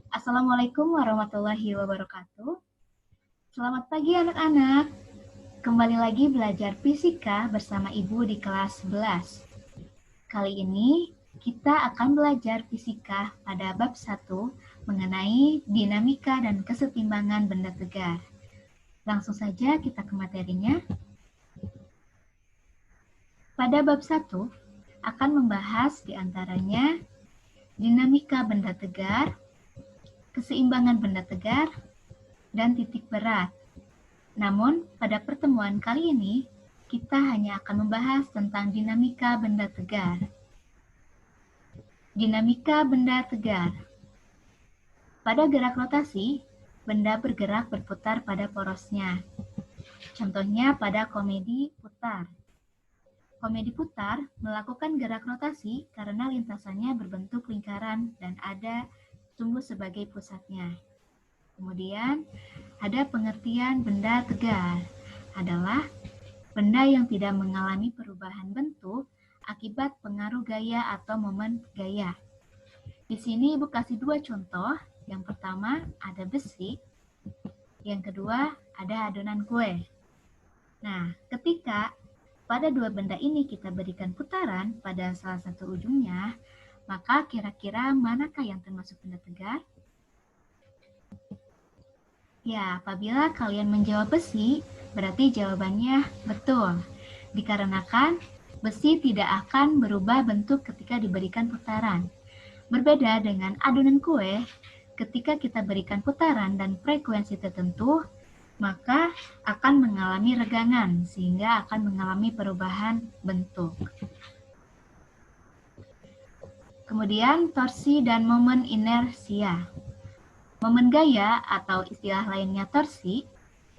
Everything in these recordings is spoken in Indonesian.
Assalamualaikum warahmatullahi wabarakatuh. Selamat pagi anak-anak. Kembali lagi belajar fisika bersama Ibu di kelas 11. Kali ini kita akan belajar fisika pada bab 1 mengenai dinamika dan kesetimbangan benda tegar. Langsung saja kita ke materinya. Pada bab 1 akan membahas diantaranya dinamika benda tegar, keseimbangan benda tegar, dan titik berat. Namun, pada pertemuan kali ini, kita hanya akan membahas tentang dinamika benda tegar. Dinamika benda tegar. Pada gerak rotasi, benda bergerak berputar pada porosnya. Contohnya pada komedi putar. Komedi putar melakukan gerak rotasi karena lintasannya berbentuk lingkaran dan ada sumbu sebagai pusatnya. Kemudian, ada pengertian benda tegar adalah benda yang tidak mengalami perubahan bentuk akibat pengaruh gaya atau momen gaya. Di sini Ibu kasih dua contoh. Yang pertama ada besi, yang kedua ada adonan kue. Nah, ketika pada dua benda ini kita berikan putaran pada salah satu ujungnya, maka kira-kira manakah yang termasuk benda tegar? Ya, apabila kalian menjawab besi, berarti jawabannya betul. Dikarenakan besi tidak akan berubah bentuk ketika diberikan putaran. Berbeda dengan adonan kue, ketika kita berikan putaran dan frekuensi tertentu, maka akan mengalami regangan sehingga akan mengalami perubahan bentuk. Kemudian torsi dan momen inersia. Momen gaya atau istilah lainnya torsi,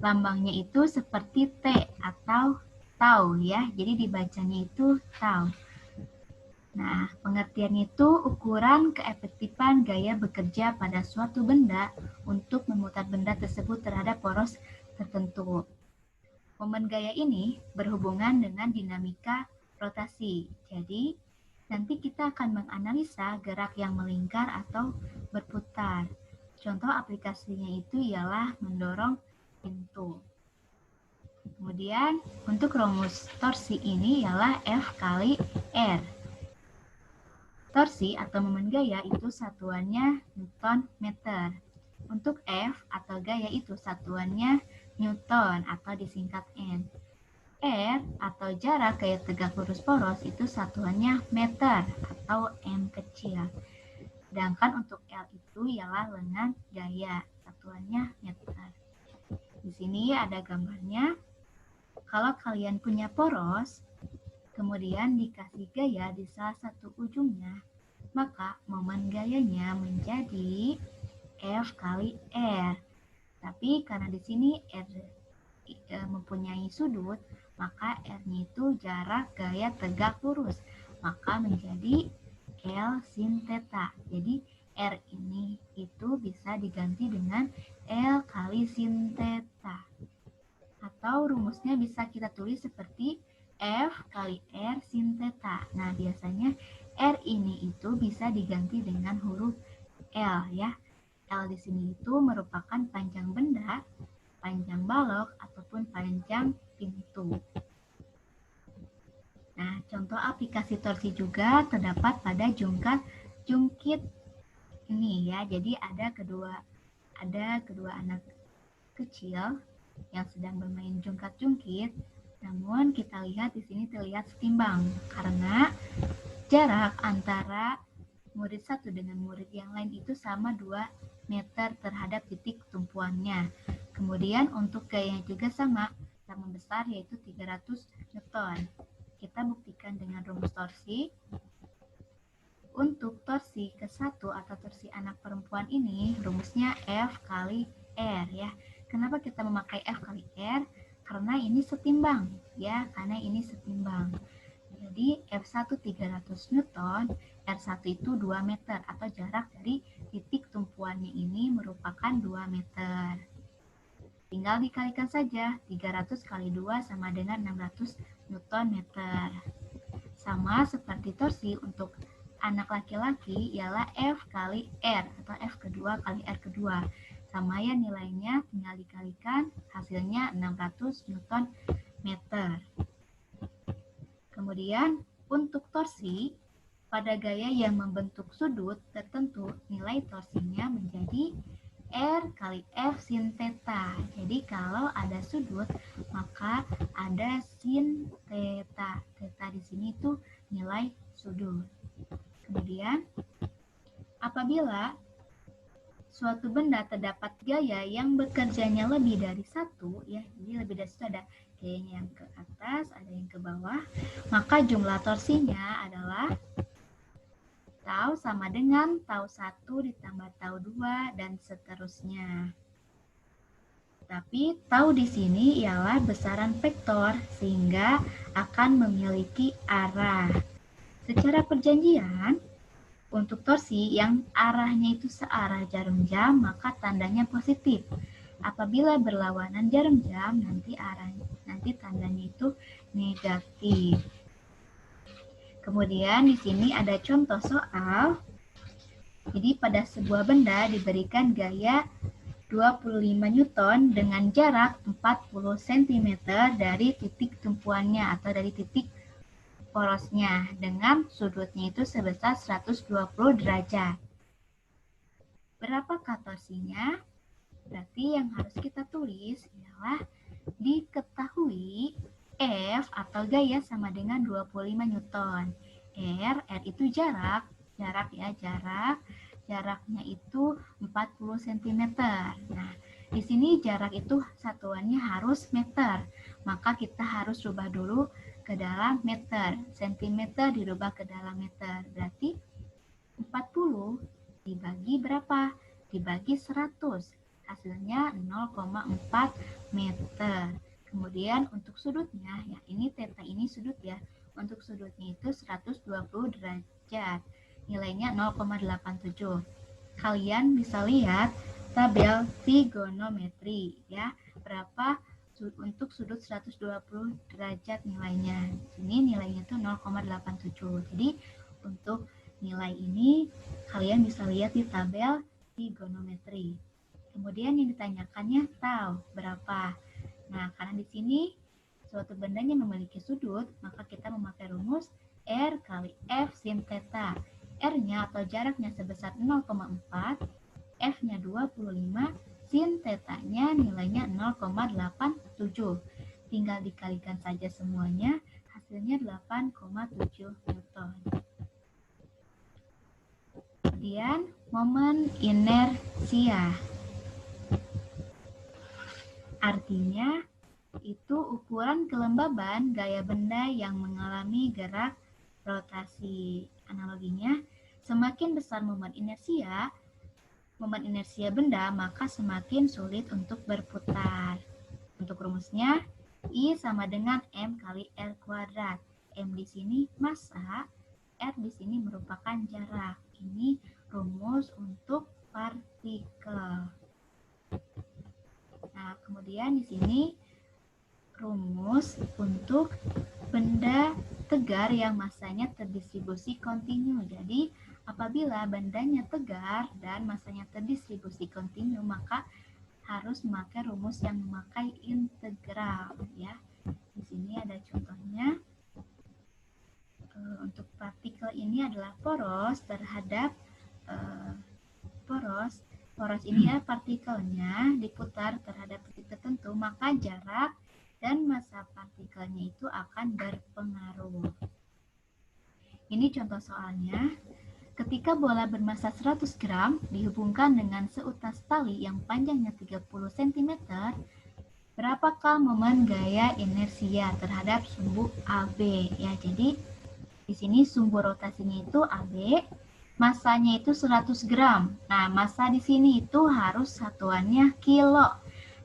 lambangnya itu seperti T atau tau ya. Jadi dibacanya itu tau. Nah, pengertiannya itu ukuran keefektifan gaya bekerja pada suatu benda untuk memutar benda tersebut terhadap poros tertentu. Momen gaya ini berhubungan dengan dinamika rotasi. Jadi, nanti kita akan menganalisa gerak yang melingkar atau berputar. Contoh aplikasinya itu ialah mendorong pintu. Kemudian, untuk rumus torsi ini ialah F kali R. Torsi atau momen gaya itu satuannya Newton meter. Untuk F atau gaya itu satuannya Newton atau disingkat N. R atau jarak gaya tegak lurus poros itu satuannya meter atau M kecil. Sedangkan untuk L itu ialah lengan gaya, satuannya meter. Di sini ada gambarnya. Kalau kalian punya poros, kemudian dikasih gaya di salah satu ujungnya, maka momen gayanya menjadi F kali R. Tapi karena di sini R mempunyai sudut, maka R-nya itu jarak gaya tegak lurus, maka menjadi L sin theta. Jadi R ini itu bisa diganti dengan L kali sin theta. Atau rumusnya bisa kita tulis seperti F kali R sin theta. Nah, biasanya R ini itu bisa diganti dengan huruf L ya. L di sini itu merupakan panjang benda, panjang balok, ataupun panjang pintu. Nah, contoh aplikasi torsi juga terdapat pada jungkit ini ya. Jadi ada kedua anak kecil yang sedang bermain jungkat-jungkit. Namun kita lihat di sini terlihat setimbang karena jarak antara murid satu dengan murid yang lain itu sama 2 meter terhadap titik tumpuannya. Kemudian untuk gayanya juga sama besar yaitu 300 Newton. Kita buktikan dengan rumus torsi. Untuk torsi ke-1 atau torsi anak perempuan ini rumusnya F kali R ya. Kenapa kita memakai F kali R? Karena ini setimbang ya, karena ini setimbang. Jadi F1 300 Newton, R1 itu 2 meter atau jarak dari titik tumpuannya ini merupakan 2 meter. Tinggal dikalikan saja, 300 kali 2 sama dengan 600 Newton meter. Sama seperti torsi untuk anak laki-laki ialah F kali R atau F kedua kali R kedua. Sama ya nilainya, tinggal dikalikan, hasilnya 600 Newton meter. Kemudian untuk torsi, pada gaya yang membentuk sudut tertentu, nilai torsinya menjadi R kali F sin theta. Jadi kalau ada sudut, maka ada sin theta. Theta di sini itu nilai sudut. Kemudian, apabila suatu benda terdapat gaya yang bekerjanya lebih dari satu, ya, jadi lebih dari satu ada gayanya yang ke atas, ada yang ke bawah, maka jumlah torsinya adalah tau sama dengan tau 1 ditambah tau 2 dan seterusnya. Tapi tau di sini ialah besaran vektor sehingga akan memiliki arah. Secara perjanjian, untuk torsi yang arahnya itu searah jarum jam, maka tandanya positif. Apabila berlawanan jarum jam, nanti tandanya itu negatif. Kemudian di sini ada contoh soal. Jadi pada sebuah benda diberikan gaya 25 Newton dengan jarak 40 cm dari titik tumpuannya atau dari titik porosnya dengan sudutnya itu sebesar 120 derajat. Berapakah torsinya? Berarti yang harus kita tulis ialah diketahui F atau gaya sama dengan 25 Newton. R itu jarak ya, jaraknya itu 40 cm. Nah, di sini jarak itu satuannya harus meter. Maka kita harus rubah dulu ke dalam meter. Sentimeter dirubah ke dalam meter. Berarti 40 dibagi berapa? Dibagi 100. Hasilnya 0,4 meter. Kemudian untuk sudutnya, ya ini theta ini sudut ya. Untuk sudutnya itu 120 derajat. Nilainya 0,87. Kalian bisa lihat tabel trigonometri ya. Berapa untuk sudut 120 derajat nilainya. Ini nilainya itu 0,87. Jadi untuk nilai ini kalian bisa lihat di tabel trigonometri. Kemudian yang ditanyakannya tahu berapa. Nah, karena di sini suatu bendanya memiliki sudut, maka kita memakai rumus R kali F sin theta. R-nya atau jaraknya sebesar 0,4, F-nya 25, sin theta-nya nilainya 0,87. Tinggal dikalikan saja semuanya, hasilnya 8,7 Newton. Kemudian, momen inersia. Artinya, itu ukuran kelembaban gaya benda yang mengalami gerak rotasi. Analoginya, semakin besar momen inersia benda, maka semakin sulit untuk berputar. Untuk rumusnya, I sama dengan M kali R kuadrat. M di sini massa, R di sini merupakan jarak. Ini rumus untuk partikel. Nah, kemudian di sini rumus untuk benda tegar yang massanya terdistribusi kontinu. Jadi, apabila bendanya tegar dan massanya terdistribusi kontinu, maka harus memakai rumus yang memakai integral ya. Di sini ada contohnya. Untuk partikel ini adalah poros terhadap poros ini ya, partikelnya diputar terhadap titik tertentu, maka jarak dan massa partikelnya itu akan berpengaruh. Ini contoh soalnya. Ketika bola bermassa 100 gram dihubungkan dengan seutas tali yang panjangnya 30 cm, berapakah momen gaya inersia terhadap sumbu AB? Ya, jadi di sini sumbu rotasinya itu AB, massanya itu 100 gram. Nah, massa di sini itu harus satuannya kilo.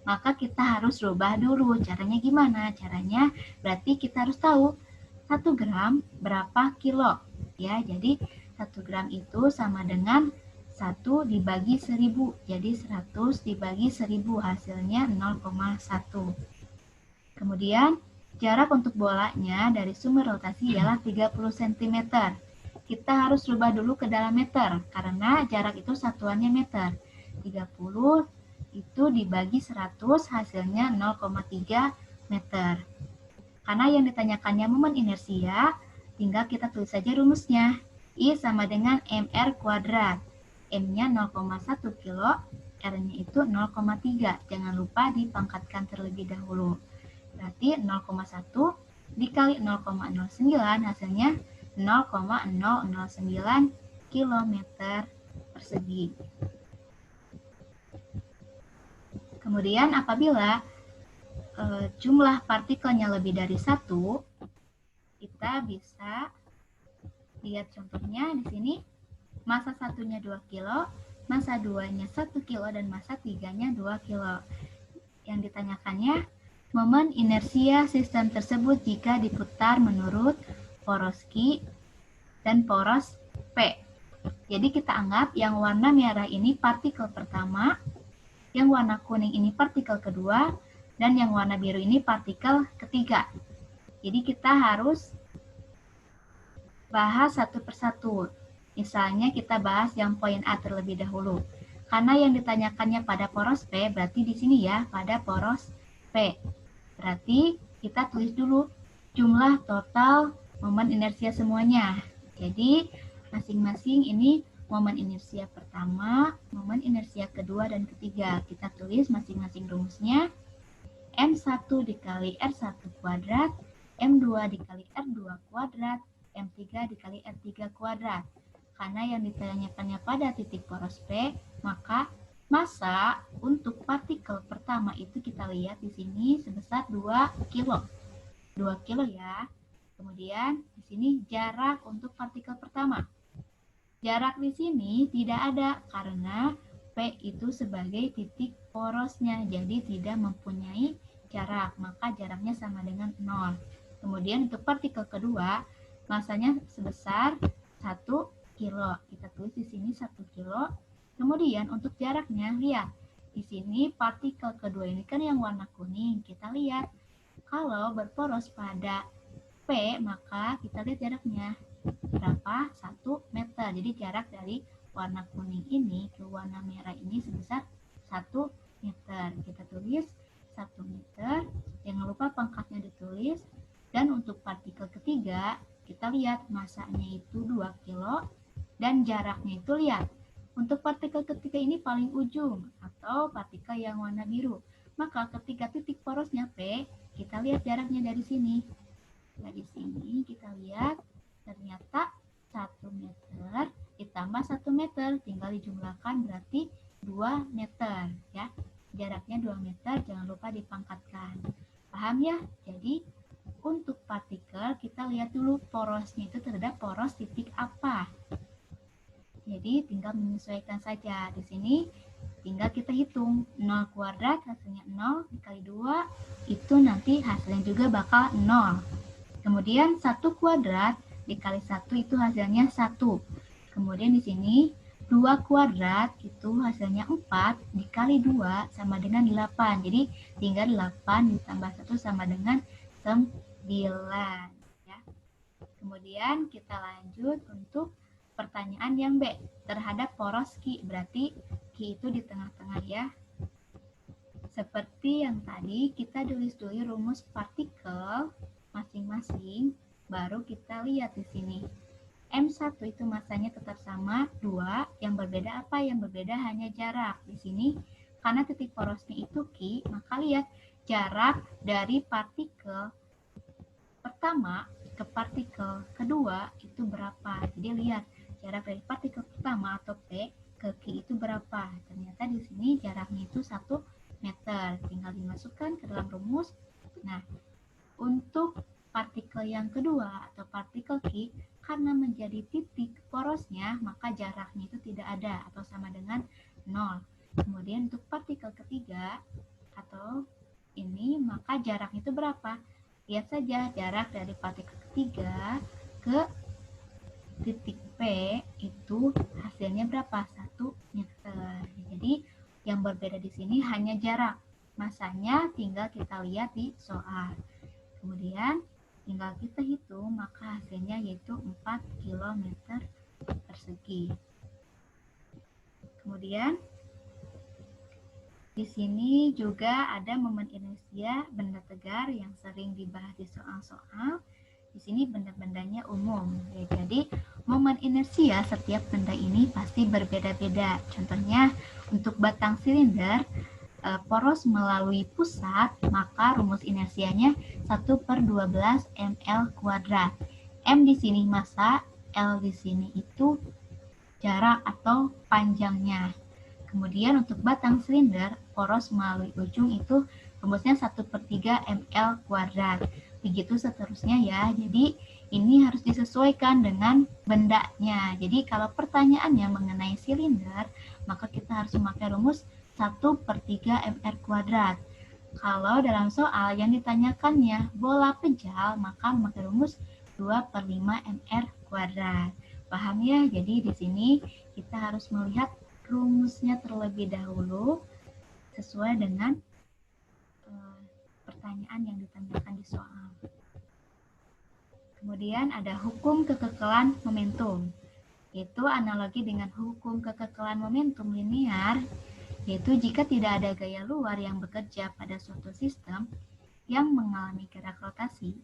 Maka kita harus rubah dulu. Caranya gimana? Caranya berarti kita harus tahu 1 gram berapa kilo. Ya, jadi 1 gram itu sama dengan 1 dibagi 1000. Jadi 100 dibagi 1000 hasilnya 0,1. Kemudian jarak untuk bolanya dari sumber rotasi ialah 30 cm. kita harus rubah dulu ke dalam meter, karena jarak itu satuannya meter. 30 itu dibagi 100, hasilnya 0,3 meter. Karena yang ditanyakannya momen inersia, tinggal kita tulis saja rumusnya. I sama dengan mr kuadrat. M-nya 0,1 kilo, R-nya itu 0,3. Jangan lupa dipangkatkan terlebih dahulu. Berarti 0,1 dikali 0,09 hasilnya 0,009 km persegi. Kemudian apabila jumlah partikelnya lebih dari 1, kita bisa lihat contohnya di sini. Massa satunya 2 kilo, massa 2-nya 1 kilo, dan massa 3-nya 2 kilo. Yang ditanyakannya, momen inersia sistem tersebut jika diputar menurut poros Q dan poros P. Jadi kita anggap yang warna merah ini partikel pertama, yang warna kuning ini partikel kedua, dan yang warna biru ini partikel ketiga. Jadi kita harus bahas satu persatu. Misalnya kita bahas yang poin A terlebih dahulu. Karena yang ditanyakannya pada poros P, berarti di sini ya, pada poros P. Berarti kita tulis dulu jumlah total momen inersia semuanya. Jadi masing-masing ini momen inersia pertama, momen inersia kedua, dan ketiga. Kita tulis masing-masing rumusnya. M1 dikali R1 kuadrat, M2 dikali R2 kuadrat, M3 dikali R3 kuadrat. Karena yang ditanyakannya pada titik poros P, maka massa untuk partikel pertama itu kita lihat di sini sebesar 2 kilo. 2 kilo ya. Kemudian di sini jarak untuk partikel pertama. Jarak di sini tidak ada karena P itu sebagai titik porosnya, jadi tidak mempunyai jarak, maka jaraknya sama dengan 0. Kemudian untuk partikel kedua, massanya sebesar 1 kilo. Kita tulis di sini 1 kilo. Kemudian untuk jaraknya, lihat. Di sini partikel kedua ini kan yang warna kuning. Kita lihat, kalau berporos pada P, maka kita lihat jaraknya. Berapa? 1 meter. Jadi jarak dari warna kuning ini ke warna merah ini sebesar 1 meter. Kita tulis 1 meter. Jangan lupa pangkatnya ditulis. Dan untuk partikel ketiga, kita lihat massanya itu 2 kilo. Dan jaraknya itu lihat, untuk partikel ketiga ini paling ujung atau partikel yang warna biru. Maka ketika titik porosnya P, kita lihat jaraknya dari sini. Dari sini kita lihat ternyata 1 meter ditambah 1 meter, tinggal dijumlahkan berarti 2 meter ya. Jaraknya 2 meter, jangan lupa dipangkatkan. Paham ya? Jadi untuk partikel kita lihat dulu porosnya itu terhadap poros titik apa. Jadi tinggal menyesuaikan saja. Di sini tinggal kita hitung 0 kuadrat hasilnya 0 dikali 2 itu nanti hasilnya juga bakal 0. Kemudian 1 kuadrat dikali 1 itu hasilnya 1. Kemudian di sini 2 kuadrat itu hasilnya 4 dikali 2 sama dengan 8. Jadi tinggal 8 ditambah 1 sama dengan 9 ya. Kemudian kita lanjut untuk pertanyaan yang B, terhadap poros Q, berarti Q itu di tengah-tengah ya. Seperti yang tadi, kita tulis dulu rumus partikel masing-masing, baru kita lihat di sini. M1 itu massanya tetap sama, 2, yang berbeda apa? Yang berbeda hanya jarak. Di sini, karena titik porosnya itu Q, maka lihat jarak dari partikel pertama ke partikel kedua itu berapa. Jadi lihat, jarak dari partikel pertama atau P ke Q itu berapa? Ternyata di sini jaraknya itu 1 meter. Tinggal dimasukkan ke dalam rumus. Nah, untuk partikel yang kedua atau partikel Q, karena menjadi titik porosnya, maka jaraknya itu tidak ada atau sama dengan 0. Kemudian untuk partikel ketiga atau ini, maka jaraknya itu berapa? Lihat saja jarak dari partikel ketiga ke titik P itu hasilnya berapa? 1 meter. Jadi yang berbeda di sini hanya jarak. Massanya tinggal kita lihat di soal. Kemudian tinggal kita hitung, maka hasilnya yaitu 4 km persegi. Kemudian di sini juga ada momen inersia benda tegar yang sering dibahas di soal-soal. Di sini benda-bendanya umum. Ya, jadi momen inersia setiap benda ini pasti berbeda-beda. Contohnya untuk batang silinder poros melalui pusat, maka rumus inersianya 1/12 ml kuadrat. M di sini massa, L di sini itu jarak atau panjangnya. Kemudian untuk batang silinder, poros melalui ujung itu rumusnya 1/3 ml kuadrat. Begitu seterusnya ya. Jadi ini harus disesuaikan dengan bendanya. Jadi kalau pertanyaannya mengenai silinder, maka kita harus memakai rumus 1/3 mr kuadrat. Kalau dalam soal yang ditanyakannya bola pejal, maka memakai rumus 2/5 mr kuadrat. Paham ya? Jadi di sini kita harus melihat rumusnya terlebih dahulu sesuai dengan pertanyaan yang ditanyakan di soal. Kemudian ada hukum kekekalan momentum, yaitu analogi dengan hukum kekekalan momentum linear, yaitu jika tidak ada gaya luar yang bekerja pada suatu sistem yang mengalami gerak rotasi,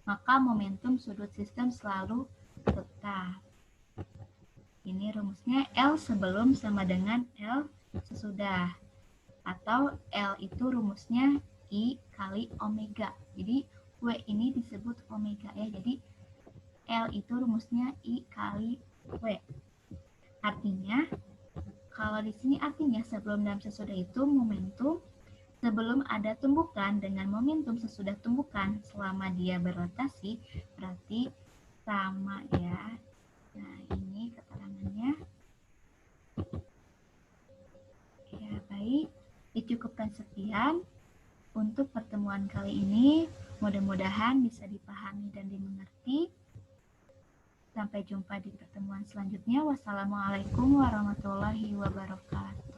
maka momentum sudut sistem selalu tetap. Ini rumusnya L sebelum sama dengan L sesudah. Atau L itu rumusnya I kali omega. Jadi W ini disebut omega ya. Jadi L itu rumusnya I kali W. Artinya, kalau di sini artinya sebelum dan sesudah itu momentum sebelum ada tumbukan dengan momentum sesudah tumbukan selama dia berotasi berarti sama ya. Nah, ini keterangannya. Ya, baik. Dicukupkan sekian untuk pertemuan kali ini. Mudah-mudahan bisa dipahami dan dimengerti. Sampai jumpa di pertemuan selanjutnya. Wassalamualaikum warahmatullahi wabarakatuh.